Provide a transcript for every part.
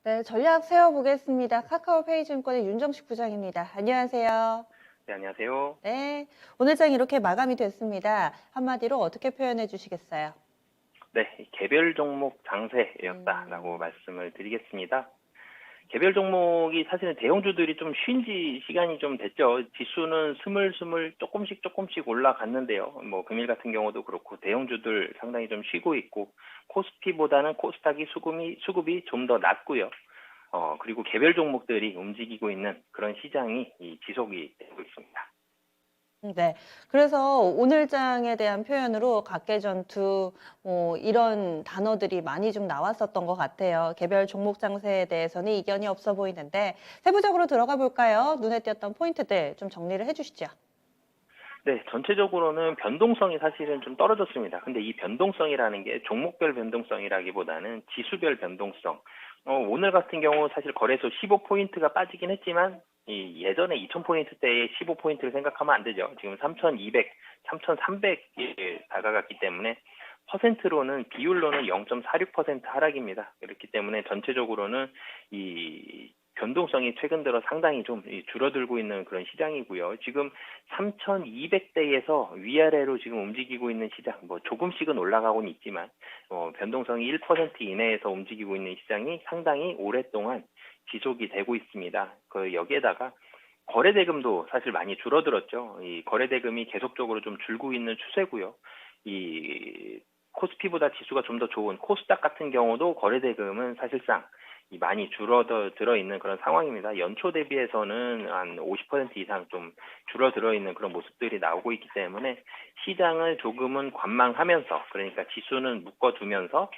네, 전략 세워보겠습니다. 카카오페이증권의 윤정식 부장입니다. 안녕하세요. 네, 안녕하세요. 네, 오늘 장 이렇게 마감이 됐습니다. 한마디로 어떻게 표현해 주시겠어요? 네, 개별 종목 장세였다라고 음, 말씀을 드리겠습니다. 개별 종목이 사실은 대형주들이 좀 쉰 지 시간이 좀 됐죠. 지수는 스물스물 조금씩 올라갔는데요. 뭐 금일 같은 경우도 그렇고 대형주들 상당히 좀 쉬고 있고 코스피보다는 코스닥이 수급이 좀 더 낮고요. 그리고 개별 종목들이 움직이고 있는 그런 시장이 지속이 되고 있습니다. 네, 그래서 오늘 장에 대한 표현으로 각개전투, 이런 단어들이 많이 좀 나왔었던 것 같아요. 개별 종목 장세에 대해서는 이견이 없어 보이는데, 세부적으로 들어가 볼까요? 눈에 띄었던 포인트들 좀 정리를 해 주시죠. 네, 전체적으로는 변동성이 사실은 좀 떨어졌습니다. 근데 이 변동성이라는 게 종목별 변동성이라기보다는 지수별 변동성. 오늘 같은 경우 사실 거래소 15포인트가 빠지긴 했지만, 예전에 2000포인트대의 15포인트를 생각하면 안 되죠. 지금 3200, 3300에 다가갔기 때문에, 비율로는 0.46% 하락입니다. 그렇기 때문에 전체적으로는 이 변동성이 최근 들어 상당히 좀 줄어들고 있는 그런 시장이고요. 지금 3,200대에서 위아래로 지금 움직이고 있는 시장, 뭐 조금씩은 올라가고는 있지만, 변동성이 1% 이내에서 움직이고 있는 시장이 상당히 오랫동안 지속이 되고 있습니다. 여기에다가 거래대금도 사실 많이 줄어들었죠. 이 거래대금이 계속적으로 좀 줄고 있는 추세고요. 이 코스피보다 지수가 좀 더 좋은 코스닥 같은 경우도 거래대금은 사실상 많이 들어 있는 그런 상황입니다. 연초 대비해서는 한 50% 이상 좀 줄어들어 있는 그런 모습들이 나오고 있기 때문에 시장을 조금은 관망하면서, 그러니까 지수는 묶어두면서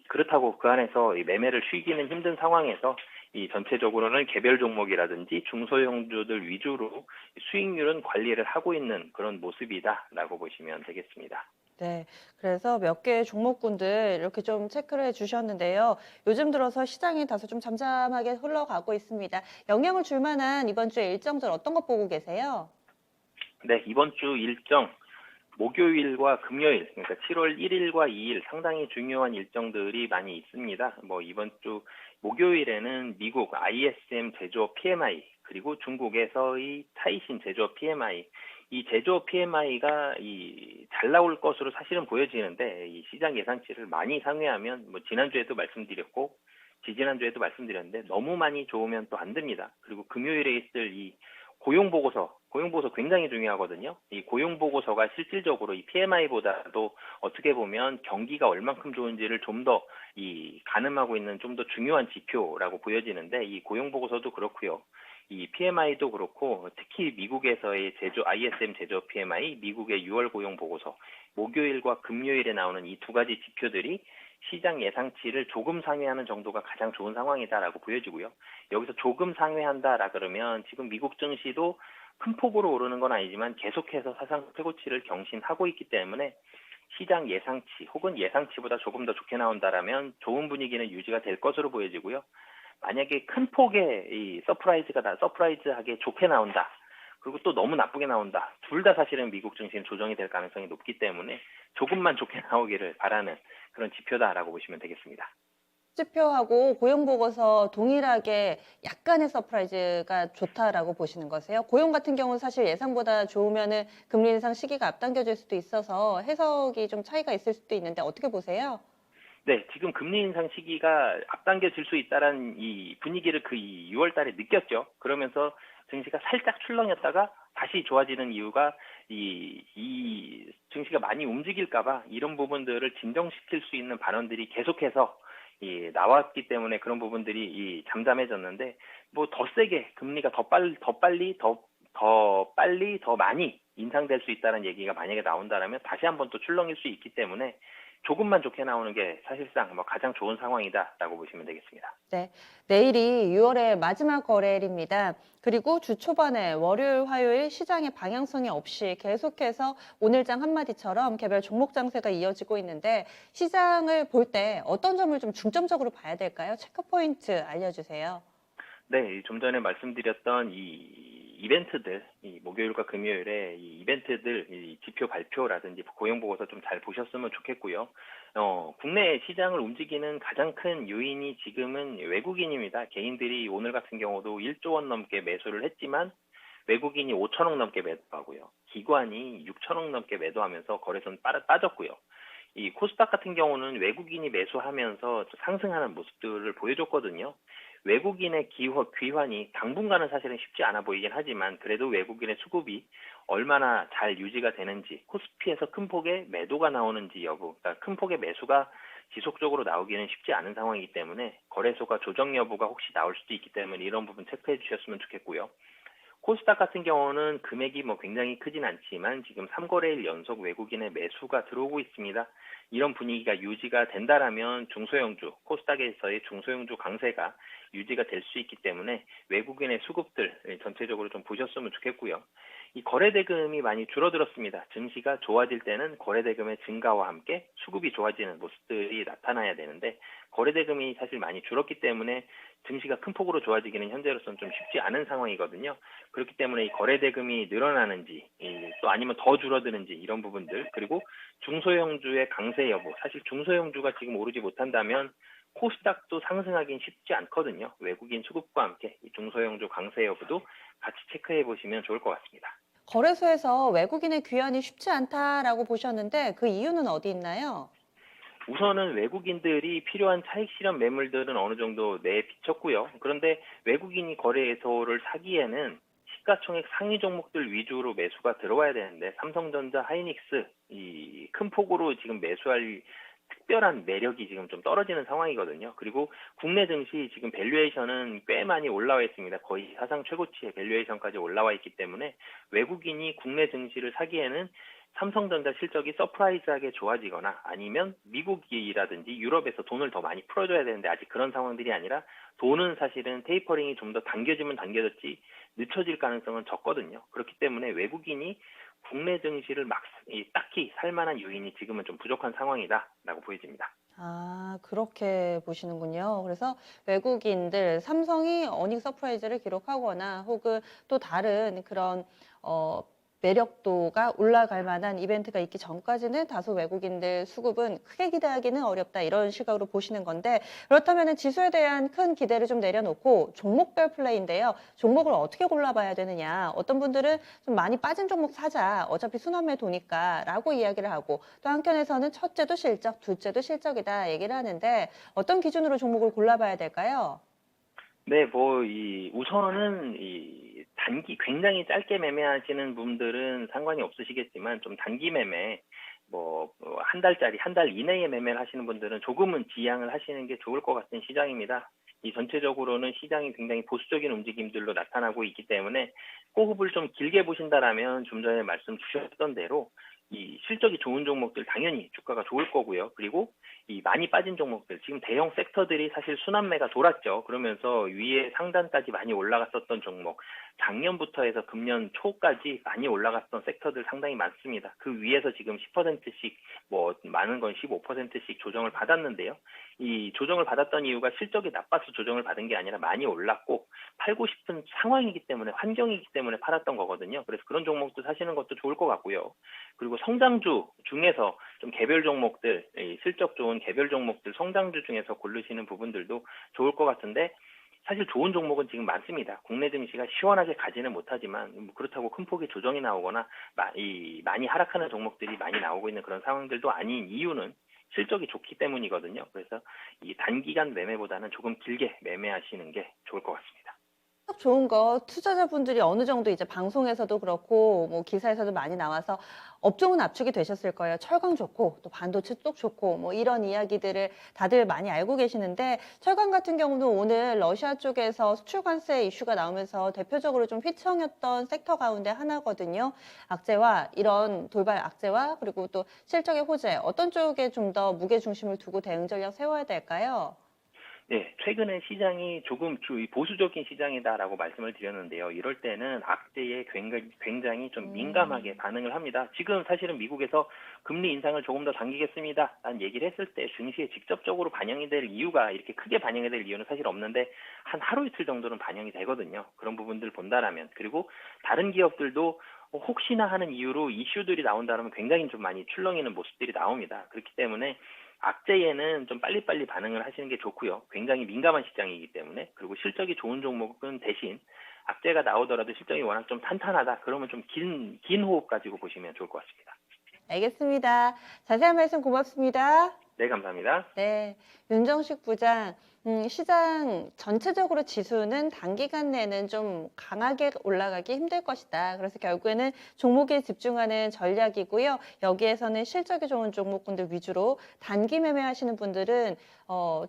그렇다고 그 안에서 이 매매를 쉬기는 힘든 상황에서 이 전체적으로는 개별 종목이라든지 중소형주들 위주로 수익률은 관리를 하고 있는 그런 모습이다라고 보시면 되겠습니다. 네. 그래서 몇 개의 종목군들 이렇게 좀 체크를 해 주셨는데요. 요즘 들어서 시장이 다소 좀 잠잠하게 흘러가고 있습니다. 영향을 줄 만한 이번 주에 일정들 어떤 것 보고 계세요? 네, 이번 주 일정 목요일과 금요일, 그러니까 7월 1일과 2일 상당히 중요한 일정들이 많이 있습니다. 뭐 이번 주 목요일에는 미국 ISM 제조업 PMI, 그리고 중국에서의 타이신 제조업 PMI, 이 제조업 PMI가 잘 나올 것으로 사실은 보여지는데, 이 시장 예상치를 많이 상회하면, 뭐 지난주에도 말씀드렸고 지지난주에도 말씀드렸는데, 너무 많이 좋으면 또 안 됩니다. 그리고 금요일에 있을 이 고용보고서 굉장히 중요하거든요. 이 고용보고서가 실질적으로 이 PMI보다도 어떻게 보면 경기가 얼만큼 좋은지를 좀 더 가늠하고 있는 좀 더 중요한 지표라고 보여지는데, 이 고용보고서도 그렇고요. 이 PMI도 그렇고, 특히 미국에서의 ISM 제조 PMI, 미국의 6월 고용보고서, 목요일과 금요일에 나오는 이 두 가지 지표들이 시장 예상치를 조금 상회하는 정도가 가장 좋은 상황이다라고 보여지고요. 여기서 조금 상회한다라 그러면 지금 미국 증시도 큰 폭으로 오르는 건 아니지만 계속해서 사상 최고치를 경신하고 있기 때문에 시장 예상치 혹은 예상치보다 조금 더 좋게 나온다라면 좋은 분위기는 유지가 될 것으로 보여지고요. 만약에 큰 폭의 서프라이즈하게 좋게 나온다. 그리고 또 너무 나쁘게 나온다. 둘 다 사실은 미국 증시는 조정이 될 가능성이 높기 때문에 조금만 좋게 나오기를 바라는 그런 지표다라고 보시면 되겠습니다. 지표하고 고용 보고서 동일하게 약간의 서프라이즈가 좋다라고 보시는 거세요? 고용 같은 경우는 사실 예상보다 좋으면은 금리 인상 시기가 앞당겨질 수도 있어서 해석이 좀 차이가 있을 수도 있는데 어떻게 보세요? 네, 지금 금리 인상 시기가 앞당겨질 수 있다는 이 분위기를 6월 달에 느꼈죠. 그러면서 증시가 살짝 출렁였다가 다시 좋아지는 이유가 이 증시가 많이 움직일까봐 이런 부분들을 진정시킬 수 있는 발언들이 계속해서 나왔기 때문에 그런 부분들이 잠잠해졌는데, 뭐 더 세게 금리가 더 빨리 더 많이 인상될 수 있다는 얘기가 만약에 나온다라면 다시 한번 또 출렁일 수 있기 때문에 조금만 좋게 나오는 게 사실상 뭐 가장 좋은 상황이다라고 보시면 되겠습니다. 네. 내일이 6월의 마지막 거래일입니다. 그리고 주 초반에 월요일, 화요일 시장의 방향성이 없이 계속해서 오늘장 한마디처럼 개별 종목 장세가 이어지고 있는데 시장을 볼 때 어떤 점을 좀 중점적으로 봐야 될까요? 체크 포인트 알려주세요. 네, 좀 전에 말씀드렸던 이벤트들, 이 목요일과 금요일에 이 이벤트들, 이 지표 발표라든지 고용 보고서 좀 잘 보셨으면 좋겠고요. 국내 시장을 움직이는 가장 큰 요인이 지금은 외국인입니다. 개인들이 오늘 같은 경우도 1조 원 넘게 매수를 했지만 외국인이 5천억 넘게 매도하고요. 기관이 6천억 넘게 매도하면서 거래소는 빠졌고요. 이 코스닥 같은 경우는 외국인이 매수하면서 상승하는 모습들을 보여줬거든요. 외국인의 귀환이 당분간은 사실은 쉽지 않아 보이긴 하지만 그래도 외국인의 수급이 얼마나 잘 유지가 되는지, 코스피에서 큰 폭의 매도가 나오는지 여부, 그러니까 큰 폭의 매수가 지속적으로 나오기는 쉽지 않은 상황이기 때문에 거래소가 조정 여부가 혹시 나올 수도 있기 때문에 이런 부분 체크해 주셨으면 좋겠고요. 코스닥 같은 경우는 금액이 굉장히 크진 않지만 지금 3거래일 연속 외국인의 매수가 들어오고 있습니다. 이런 분위기가 유지가 된다라면 중소형주, 코스닥에서의 중소형주 강세가 유지가 될 수 있기 때문에 외국인의 수급들 전체적으로 좀 보셨으면 좋겠고요. 이 거래대금이 많이 줄어들었습니다. 증시가 좋아질 때는 거래대금의 증가와 함께 수급이 좋아지는 모습들이 나타나야 되는데 거래대금이 사실 많이 줄었기 때문에 증시가 큰 폭으로 좋아지기는 현재로서는 좀 쉽지 않은 상황이거든요. 그렇기 때문에 이 거래대금이 늘어나는지 또 아니면 더 줄어드는지 이런 부분들, 그리고 중소형주의 강세 여부, 사실 중소형주가 지금 오르지 못한다면 코스닥도 상승하긴 쉽지 않거든요. 외국인 수급과 함께 이 중소형주 강세 여부도 같이 체크해 보시면 좋을 것 같습니다. 거래소에서 외국인의 귀환이 쉽지 않다라고 보셨는데 그 이유는 어디 있나요? 우선은 외국인들이 필요한 차익 실현 매물들은 어느 정도 내비쳤고요. 그런데 외국인이 거래소를 사기에는 시가총액 상위 종목들 위주로 매수가 들어와야 되는데 삼성전자, 하이닉스 이 큰 폭으로 지금 매수할 특별한 매력이 지금 좀 떨어지는 상황이거든요. 그리고 국내 증시 지금 밸류에이션은 꽤 많이 올라와 있습니다. 거의 사상 최고치의 밸류에이션까지 올라와 있기 때문에 외국인이 국내 증시를 사기에는 삼성전자 실적이 서프라이즈하게 좋아지거나 아니면 미국이라든지 유럽에서 돈을 더 많이 풀어줘야 되는데 아직 그런 상황들이 아니라 돈은 사실은 테이퍼링이 좀 더 당겨지면 당겨졌지 늦춰질 가능성은 적거든요. 그렇기 때문에 외국인이 국내 증시를 딱히 살만한 요인이 지금은 좀 부족한 상황이다라고 보여집니다. 아, 그렇게 보시는군요. 그래서 외국인들, 삼성이 어닝 서프라이즈를 기록하거나 혹은 또 다른 그런 어, 매력도가 올라갈 만한 이벤트가 있기 전까지는 다소 외국인들 수급은 크게 기대하기는 어렵다 이런 시각으로 보시는 건데 그렇다면 지수에 대한 큰 기대를 좀 내려놓고 종목별 플레이인데요. 종목을 어떻게 골라봐야 되느냐. 어떤 분들은 좀 많이 빠진 종목 사자. 어차피 순환매 도니까 라고 이야기를 하고 또 한편에서는 첫째도 실적, 둘째도 실적이다 얘기를 하는데 어떤 기준으로 종목을 골라봐야 될까요? 네, 우선은 굉장히 짧게 매매하시는 분들은 상관이 없으시겠지만, 좀 단기 매매, 한 달짜리, 한 달 이내에 매매를 하시는 분들은 조금은 지양을 하시는 게 좋을 것 같은 시장입니다. 이 전체적으로는 시장이 굉장히 보수적인 움직임들로 나타나고 있기 때문에, 호흡을 좀 길게 보신다라면, 좀 전에 말씀 주셨던 대로, 이 실적이 좋은 종목들 당연히 주가가 좋을 거고요. 그리고 이 많이 빠진 종목들, 지금 대형 섹터들이 사실 순환매가 돌았죠. 그러면서 위에 상단까지 많이 올라갔었던 종목, 작년부터 해서 금년 초까지 많이 올라갔던 섹터들 상당히 많습니다. 그 위에서 지금 10%씩, 많은 건 15%씩 조정을 받았는데요. 이 조정을 받았던 이유가 실적이 나빠서 조정을 받은 게 아니라 많이 올랐고 팔고 싶은 상황이기 때문에, 환경이기 때문에 팔았던 거거든요. 그래서 그런 종목도 사시는 것도 좋을 것 같고요. 그리고 성장주 중에서 좀 개별 종목들, 실적 좋은 개별 종목들, 성장주 중에서 고르시는 부분들도 좋을 것 같은데, 사실 좋은 종목은 지금 많습니다. 국내 증시가 시원하게 가지는 못하지만 그렇다고 큰 폭의 조정이 나오거나 많이 하락하는 종목들이 많이 나오고 있는 그런 상황들도 아닌 이유는 실적이 좋기 때문이거든요. 그래서 이 단기간 매매보다는 조금 길게 매매하시는 게 좋을 것 같습니다. 딱 좋은 거 투자자분들이 어느 정도 이제 방송에서도 그렇고 뭐 기사에서도 많이 나와서 업종은 압축이 되셨을 거예요. 철강 좋고 또 반도체 쪽 좋고 뭐 이런 이야기들을 다들 많이 알고 계시는데 철강 같은 경우는 오늘 러시아 쪽에서 수출 관세 이슈가 나오면서 대표적으로 좀 휘청였던 섹터 가운데 하나거든요. 악재와 이런 돌발 악재와 그리고 또 실적의 호재 어떤 쪽에 좀 더 무게 중심을 두고 대응 전략 세워야 될까요? 네, 최근에 시장이 조금 보수적인 시장이다라고 말씀을 드렸는데요. 이럴 때는 악재에 굉장히 좀 민감하게 반응을 합니다. 지금 사실은 미국에서 금리 인상을 조금 더 당기겠습니다 라는 얘기를 했을 때 증시에 직접적으로 반영이 될 이유가, 이렇게 크게 반영이 될 이유는 사실 없는데 한 하루 이틀 정도는 반영이 되거든요. 그런 부분들 본다라면. 그리고 다른 기업들도 혹시나 하는 이유로 이슈들이 나온다면 굉장히 좀 많이 출렁이는 모습들이 나옵니다. 그렇기 때문에 악재에는 좀 빨리빨리 반응을 하시는 게 좋고요. 굉장히 민감한 시장이기 때문에. 그리고 실적이 좋은 종목은 대신 악재가 나오더라도 실적이 워낙 좀 탄탄하다. 그러면 좀 긴 호흡 가지고 보시면 좋을 것 같습니다. 알겠습니다. 자세한 말씀 고맙습니다. 네, 감사합니다. 네, 윤정식 부장, 시장 전체적으로 지수는 단기간 내는 좀 강하게 올라가기 힘들 것이다. 그래서 결국에는 종목에 집중하는 전략이고요. 여기에서는 실적이 좋은 종목군들 위주로 단기 매매하시는 분들은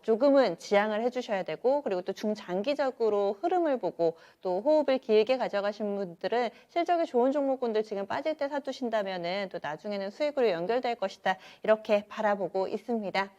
조금은 지양을 해주셔야 되고, 그리고 또 중장기적으로 흐름을 보고 또 호흡을 길게 가져가신 분들은 실적이 좋은 종목군들 지금 빠질 때 사두신다면은 또 나중에는 수익으로 연결될 것이다. 이렇게 바라보고 있습니다.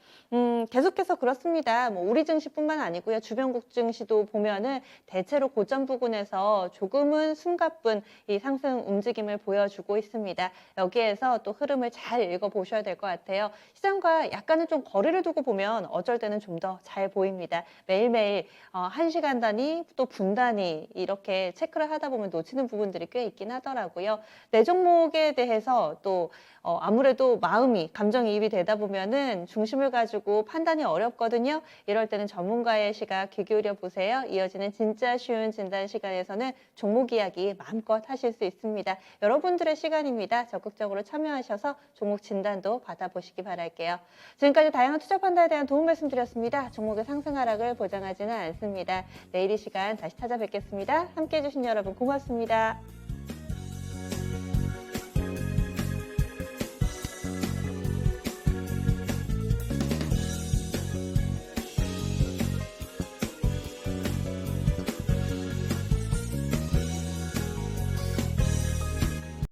계속해서 그렇습니다. 뭐 우리 증시뿐만 아니고요. 주변국 증시도 보면은 대체로 고점 부근에서 조금은 숨가쁜 이 상승 움직임을 보여주고 있습니다. 여기에서 또 흐름을 잘 읽어보셔야 될 것 같아요. 시장과 약간은 좀 거리를 두고 보면 어쩔 때는 좀 더 잘 보입니다. 매일매일 1시간 단위 또 분 단위 이렇게 체크를 하다 보면 놓치는 부분들이 꽤 있긴 하더라고요. 내 종목에 대해서 또 아무래도 마음이 감정이입이 되다 보면은 중심을 가지고 판단이 어렵거든요. 이럴 때는 전문가의 시각 귀 기울여 보세요. 이어지는 진짜 쉬운 진단 시간에서는 종목 이야기 마음껏 하실 수 있습니다. 여러분들의 시간입니다. 적극적으로 참여하셔서 종목 진단도 받아보시기 바랄게요. 지금까지 다양한 투자 판단에 대한 도움 말씀드렸습니다. 종목의 상승 하락을 보장하지는 않습니다. 내일 이 시간 다시 찾아뵙겠습니다. 함께해 주신 여러분 고맙습니다.